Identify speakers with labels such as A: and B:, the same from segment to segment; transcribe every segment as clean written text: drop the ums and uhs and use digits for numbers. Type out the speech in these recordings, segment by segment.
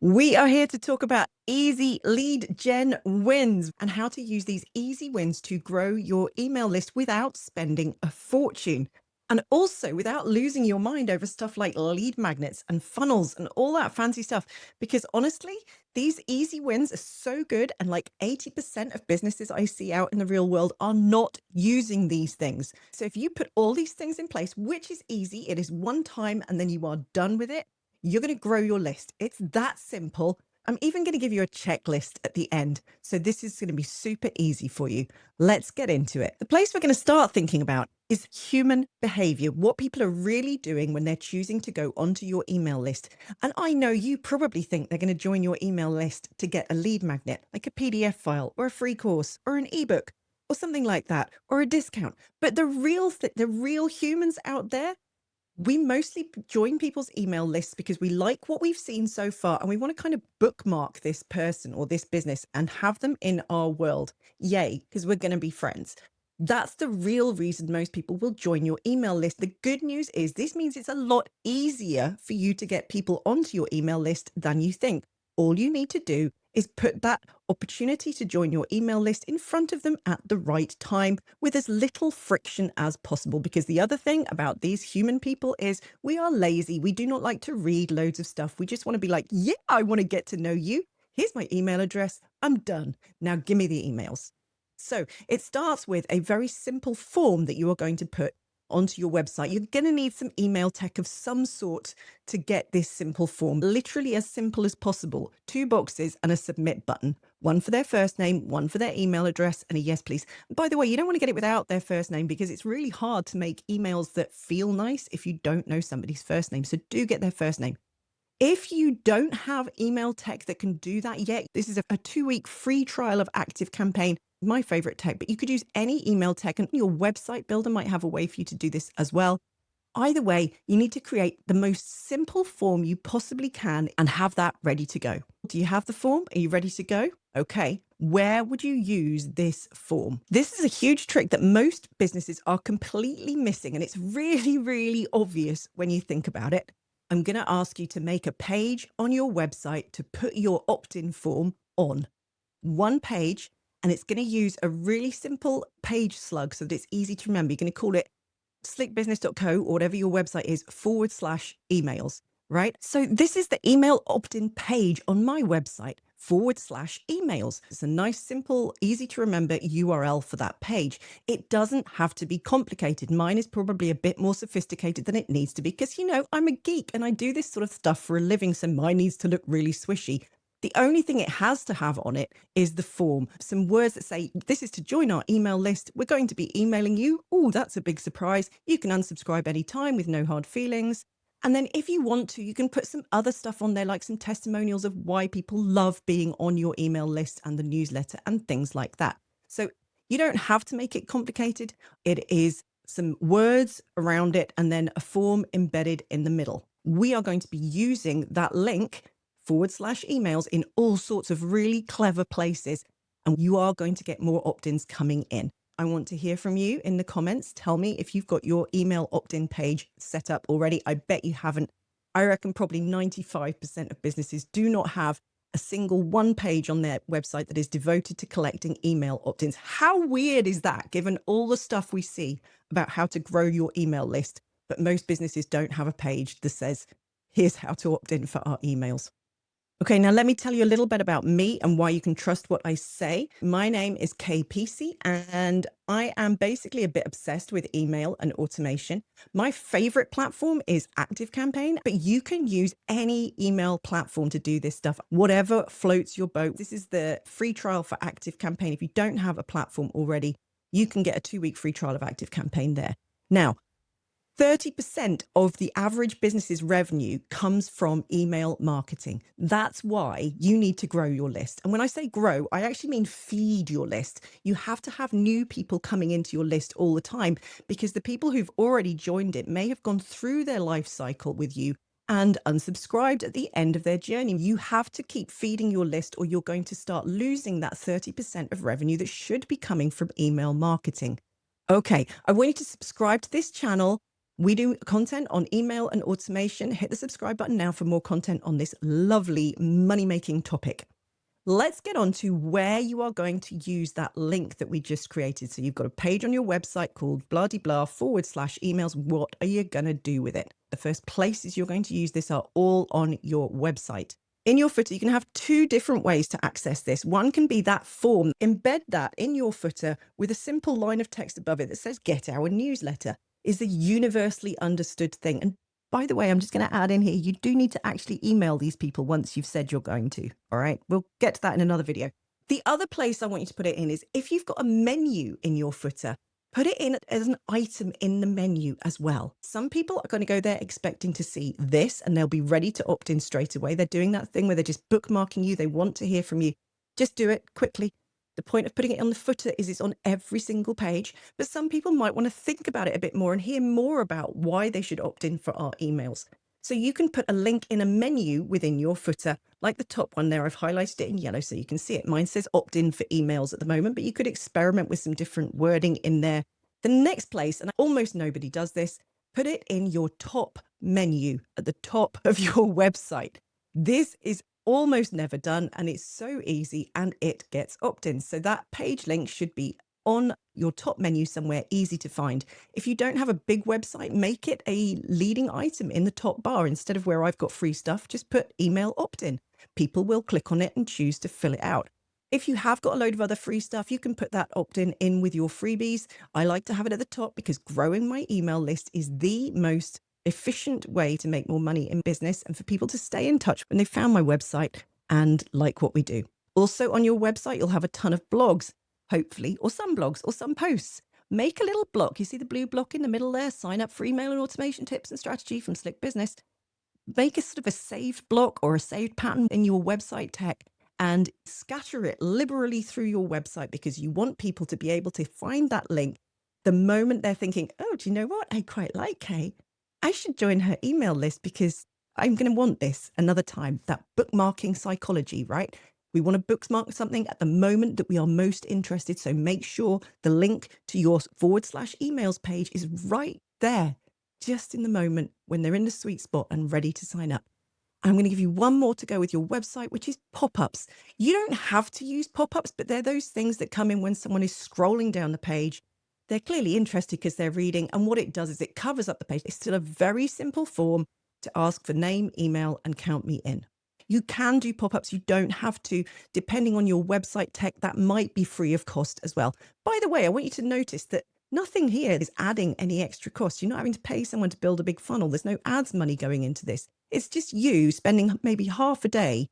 A: We are here to talk about easy lead gen wins and how to use these easy wins to grow your email list without spending a fortune. And also without losing your mind over stuff like lead magnets and funnels and all that fancy stuff. Because honestly, these easy wins are so good. And like 80% of businesses I see out in the real world are not using these things. So if you put all these things in place, which is easy, it is one time and then you are done with it, you're going to grow your list. It's that simple. I'm even going to give you a checklist at the end. So this is going to be super easy for you. Let's get into it. The place we're going to start thinking about is human behavior, what people are really doing when they're choosing to go onto your email list. And I know you probably think they're going to join your email list to get a lead magnet, like a PDF file or a free course or an ebook or something like that, or a discount. But the real humans out there, we mostly join people's email lists because we like what we've seen so far and we want to kind of bookmark this person or this business and have them in our world. Yay, because we're going to be friends. That's the real reason most people will join your email list. The good news is this means it's a lot easier for you to get people onto your email list than you think. All you need to do is put that opportunity to join your email list in front of them at the right time with as little friction as possible. Because the other thing about these human people is we are lazy. We do not like to read loads of stuff. We just want to be like, yeah, I want to get to know you. Here's my email address. I'm done. Now give me the emails. So it starts with a very simple form that you are going to put onto your website. You're going to need some email tech of some sort to get this simple form, literally as simple as possible. 2 boxes and a submit button, one for their first name, one for their email address, and a yes, please. By the way, you don't want to get it without their first name because it's really hard to make emails that feel nice if you don't know somebody's first name. So do get their first name. If you don't have email tech that can do that yet, this is a 2-week free trial of ActiveCampaign, my favorite tech, but you could use any email tech and your website builder might have a way for you to do this as well. Either way, you need to create the most simple form you possibly can and have that ready to go. Do you have the form? Are you ready to go? Okay. Where would you use this form? This is a huge trick that most businesses are completely missing, and it's really, really obvious when you think about it. I'm going to ask you to make a page on your website to put your opt-in form on. One page, and it's going to use a really simple page slug so that it's easy to remember. You're going to call it slickbusiness.co or whatever your website is /emails, right? So this is the email opt-in page on my website /emails. It's a nice, simple, easy to remember URL for that page. It doesn't have to be complicated. Mine is probably a bit more sophisticated than it needs to be because, I'm a geek and I do this sort of stuff for a living. So mine needs to look really swishy. The only thing it has to have on it is the form. Some words that say, this is to join our email list. We're going to be emailing you. Oh, that's a big surprise. You can unsubscribe anytime with no hard feelings. And then if you want to, you can put some other stuff on there, like some testimonials of why people love being on your email list and the newsletter and things like that. So you don't have to make it complicated. It is some words around it and then a form embedded in the middle. We are going to be using that link /emails in all sorts of really clever places. And you are going to get more opt-ins coming in. I want to hear from you in the comments. Tell me if you've got your email opt-in page set up already. I bet you haven't. I reckon probably 95% of businesses do not have a single one page on their website that is devoted to collecting email opt-ins. How weird is that, given all the stuff we see about how to grow your email list? But most businesses don't have a page that says, here's how to opt in for our emails. Okay, now let me tell you a little bit about me and why you can trust what I say. My name is Kay Peacey, and I am basically a bit obsessed with email and automation. My favorite platform is ActiveCampaign, but you can use any email platform to do this stuff, whatever floats your boat. This is the free trial for ActiveCampaign. If you don't have a platform already, you can get a 2-week free trial of ActiveCampaign there. Now, 30% of the average business's revenue comes from email marketing. That's why you need to grow your list. And when I say grow, I actually mean feed your list. You have to have new people coming into your list all the time because the people who've already joined it may have gone through their life cycle with you and unsubscribed at the end of their journey. You have to keep feeding your list or you're going to start losing that 30% of revenue that should be coming from email marketing. Okay, I want you to subscribe to this channel. We do content on email and automation. Hit the subscribe button now for more content on this lovely money-making topic. Let's get on to where you are going to use that link that we just created. So you've got a page on your website called blah de blah /emails. What are you going to do with it? The first places you're going to use this are all on your website. In your footer, you can have two different ways to access this. One can be that form. Embed that in your footer with a simple line of text above it that says, "Get our newsletter." Is a universally understood thing. And by the way, I'm just going to add in here, you do need to actually email these people once you've said you're going to. All right. We'll get to that in another video. The other place I want you to put it in is if you've got a menu in your footer, put it in as an item in the menu as well. Some people are going to go there expecting to see this and they'll be ready to opt in straight away. They're doing that thing where they're just bookmarking you. They want to hear from you. Just do it quickly. The point of putting it on the footer is it's on every single page, but some people might want to think about it a bit more and hear more about why they should opt in for our emails. So you can put a link in a menu within your footer, like the top one there. I've highlighted it in yellow so you can see it. Mine says opt in for emails at the moment, but you could experiment with some different wording in there. The next place, and almost nobody does this, put it in your top menu at the top of your website. This is almost never done, and it's so easy and it gets opt-ins. So that page link should be on your top menu somewhere, easy to find. If you don't have a big website, make it a leading item in the top bar. Instead of where I've got free stuff, just put email opt-in. People will click on it and choose to fill it out. If you have got a load of other free stuff, you can put that opt-in in with your freebies. I like to have it at the top because growing my email list is the most efficient way to make more money in business and for people to stay in touch when they found my website and like what we do. Also on your website, you'll have a ton of blogs, hopefully, or some blogs or some posts. Make a little block. You see the blue block in the middle there? Sign up for email and automation tips and strategy from Slick Business. Make a sort of a saved block or a saved pattern in your website tech and scatter it liberally through your website because you want people to be able to find that link the moment they're thinking, oh, do you know what? I quite like Kay. I should join her email list because I'm going to want this another time. That bookmarking psychology, right? We want to bookmark something at the moment that we are most interested. So make sure the link to your /emails page is right there, just in the moment when they're in the sweet spot and ready to sign up. I'm going to give you one more to go with your website, which is pop-ups. You don't have to use pop-ups, but they're those things that come in when someone is scrolling down the page. They're clearly interested because they're reading. And what it does is it covers up the page. It's still a very simple form to ask for name, email, and count me in. You can do pop-ups. You don't have to. Depending on your website tech, that might be free of cost as well. By the way, I want you to notice that nothing here is adding any extra cost. You're not having to pay someone to build a big funnel. There's no ads money going into this. It's just you spending maybe half a day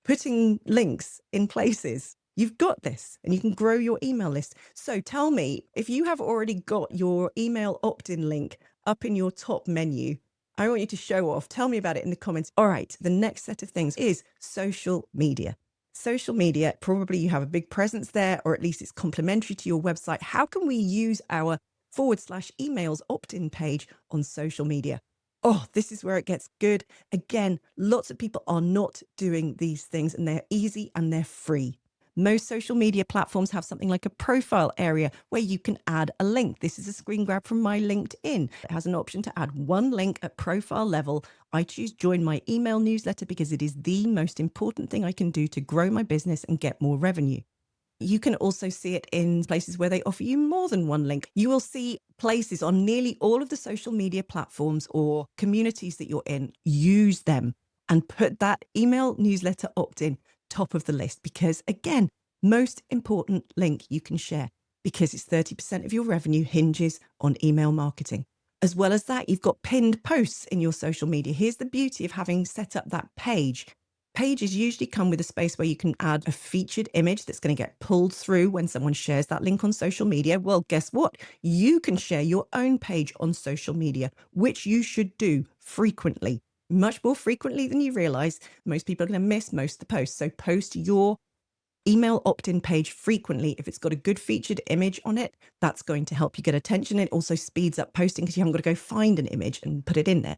A: putting links in places. You've got this and you can grow your email list. So tell me, if you have already got your email opt-in link up in your top menu, I want you to show off. Tell me about it in the comments. All right, the next set of things is social media. Social media, probably you have a big presence there, or at least it's complementary to your website. How can we use our /emails opt-in page on social media? Oh, this is where it gets good. Again, lots of people are not doing these things and they're easy and they're free. Most social media platforms have something like a profile area where you can add a link. This is a screen grab from my LinkedIn. It has an option to add one link at profile level. I choose join my email newsletter because it is the most important thing I can do to grow my business and get more revenue. You can also see it in places where they offer you more than one link. You will see places on nearly all of the social media platforms or communities that you're in. Use them and put that email newsletter opt-in top of the list because, again, most important link you can share because it's 30% of your revenue hinges on email marketing. As well as that, you've got pinned posts in your social media. Here's the beauty of having set up that page. Pages usually come with a space where you can add a featured image that's going to get pulled through when someone shares that link on social media. Well, guess what? You can share your own page on social media, which you should do frequently, much more frequently than you realize. Most people are going to miss most of the posts. So post your email opt-in page frequently. If it's got a good featured image on it, that's going to help you get attention. It also speeds up posting because you haven't got to go find an image and put it in there.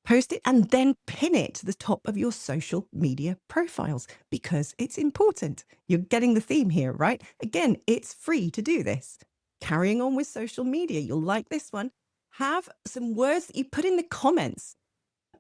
A: Post it and then pin it to the top of your social media profiles because it's important. You're getting the theme here, right? Again, it's free to do this. Carrying on with social media, you'll like this one. have some words that you put in the comments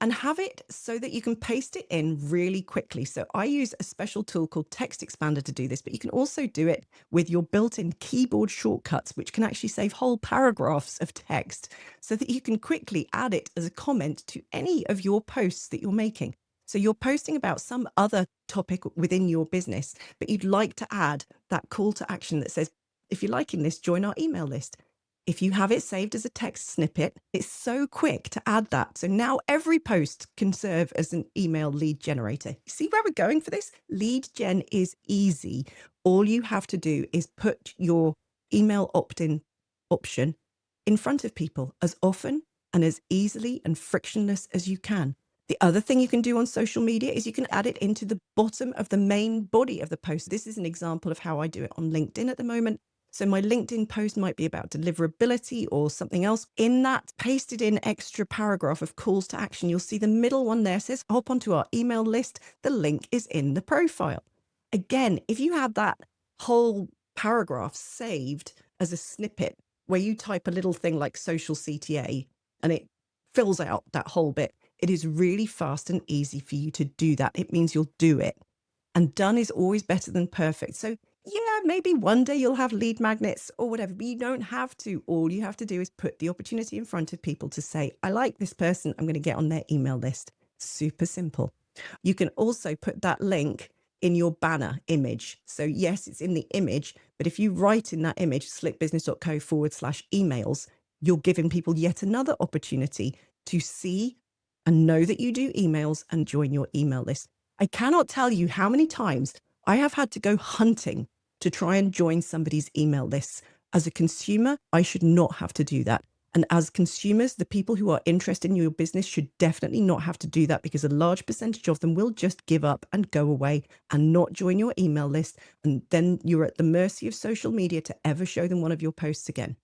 A: and have it so that you can paste it in really quickly. So I use a special tool called Text Expander to do this, but you can also do it with your built-in keyboard shortcuts, which can actually save whole paragraphs of text so that you can quickly add it as a comment to any of your posts that you're making. So you're posting about some other topic within your business, but you'd like to add that call to action that says, if you're liking this, join our email list. If you have it saved as a text snippet, it's so quick to add that. So now every post can serve as an email lead generator. You see where we're going for this? Lead gen is easy. All you have to do is put your email opt-in option in front of people as often and as easily and frictionless as you can. The other thing you can do on social media is you can add it into the bottom of the main body of the post. This is an example of how I do it on LinkedIn at the moment. So my LinkedIn post might be about deliverability or something else. In that pasted in extra paragraph of calls to action, you'll see the middle one there says, hop onto our email list. The link is in the profile. Again, if you have that whole paragraph saved as a snippet where you type a little thing like social CTA and it fills out that whole bit, it is really fast and easy for you to do that. It means you'll do it. And done is always better than perfect. So yeah, maybe one day you'll have lead magnets or whatever, but you don't have to. All you have to do is put the opportunity in front of people to say, I like this person, I'm going to get on their email list. Super simple. You can also put that link in your banner image. So yes, it's in the image, but if you write in that image, slickbusiness.co/emails, you're giving people yet another opportunity to see and know that you do emails and join your email list. I cannot tell you how many times I have had to go hunting to try and join somebody's email lists. As a consumer, I should not have to do that. And as consumers, the people who are interested in your business should definitely not have to do that, because a large percentage of them will just give up and go away and not join your email list. And then you're at the mercy of social media to ever show them one of your posts again.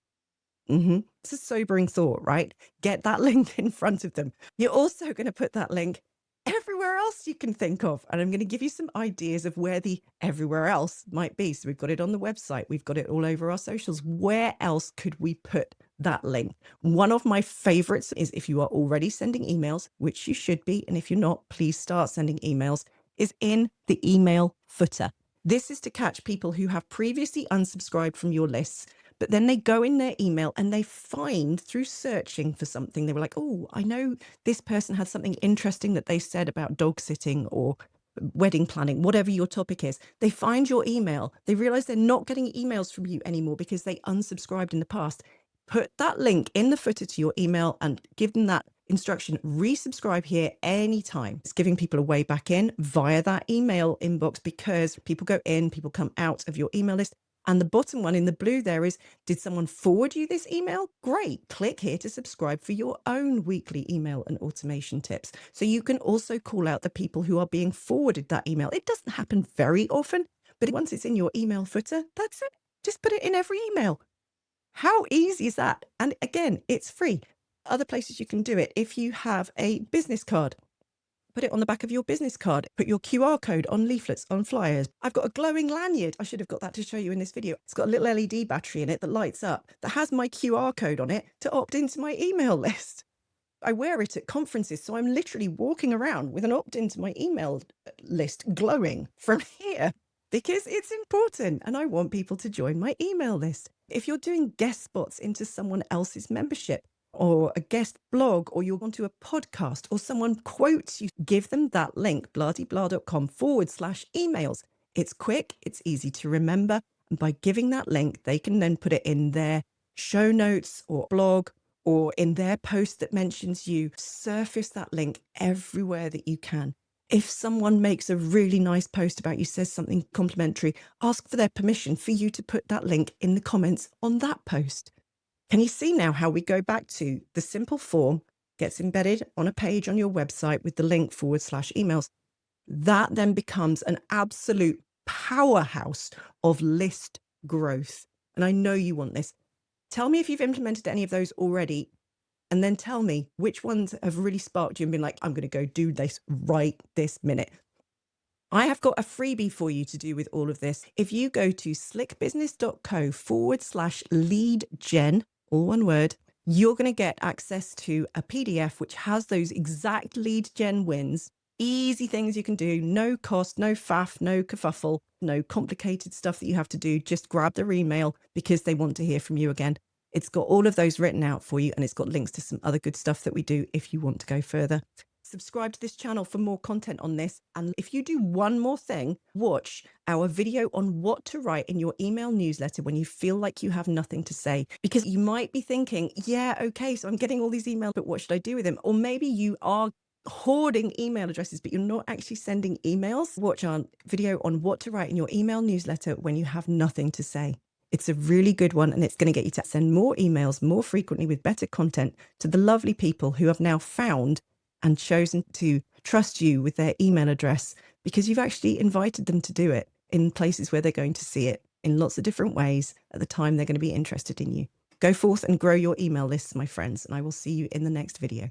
A: It's a sobering thought, right? Get that link in front of them. You're also going to put that link everywhere else you can think of. And I'm going to give you some ideas of where the everywhere else might be. So we've got it on the website. We've got it all over our socials. Where else could we put that link? One of my favorites is, if you are already sending emails, which you should be, and if you're not, please start sending emails, is in the email footer. This is to catch people who have previously unsubscribed from your lists, but then they go in their email and they find, through searching for something, they were like, oh, I know this person had something interesting that they said about dog sitting or wedding planning, whatever your topic is. They find your email. They realize they're not getting emails from you anymore because they unsubscribed in the past. Put that link in the footer to your email and give them that instruction, resubscribe here anytime. It's giving people a way back in via that email inbox, because people go in, people come out of your email list. And the bottom one in the blue there is, did someone forward you this email? Great. Click here to subscribe for your own weekly email and automation tips. So you can also call out the people who are being forwarded that email. It doesn't happen very often, but once it's in your email footer, that's it. Just put it in every email. How easy is that? And again, it's free. Other places you can do it, if you have a business card, put it on the back of your business card. Put your QR code on leaflets, on flyers. I've got a glowing lanyard. I should have got that to show you in this video. It's got a little LED battery in it that lights up, that has my QR code on it to opt into my email list. I wear it at conferences, so I'm literally walking around with an opt-in to my email list glowing from here, because it's important and I want people to join my email list. If you're doing guest spots into someone else's membership, or a guest blog, or you're onto a podcast, or someone quotes you, give them that link, blah-de-blah.com/emails. It's quick, it's easy to remember. And by giving that link, they can then put it in their show notes or blog, or in their post that mentions you. Surface that link everywhere that you can. If someone makes a really nice post about you, says something complimentary, ask for their permission for you to put that link in the comments on that post. Can you see now how we go back to the simple form, gets embedded on a page on your website with the link /emails? That then becomes an absolute powerhouse of list growth. And I know you want this. Tell me if you've implemented any of those already, and then tell me which ones have really sparked you and been like, I'm going to go do this right this minute. I have got a freebie for you to do with all of this. If you go to slickbusiness.co /lead gen, all one word, you're going to get access to a PDF which has those exact lead gen wins, easy things you can do, no cost, no faff, no kerfuffle, no complicated stuff that you have to do. Just grab their email because they want to hear from you again. It's got all of those written out for you, and it's got links to some other good stuff that we do if you want to go further. Subscribe to this channel for more content on this. And if you do one more thing, watch our video on what to write in your email newsletter when you feel like you have nothing to say. Because you might be thinking, yeah, okay, so I'm getting all these emails, but what should I do with them? Or maybe you are hoarding email addresses, but you're not actually sending emails. Watch our video on what to write in your email newsletter when you have nothing to say. It's a really good one, and it's going to get you to send more emails more frequently with better content to the lovely people who have now found and chosen to trust you with their email address because you've actually invited them to do it in places where they're going to see it in lots of different ways at the time they're going to be interested in you. Go forth and grow your email lists, my friends, and I will see you in the next video.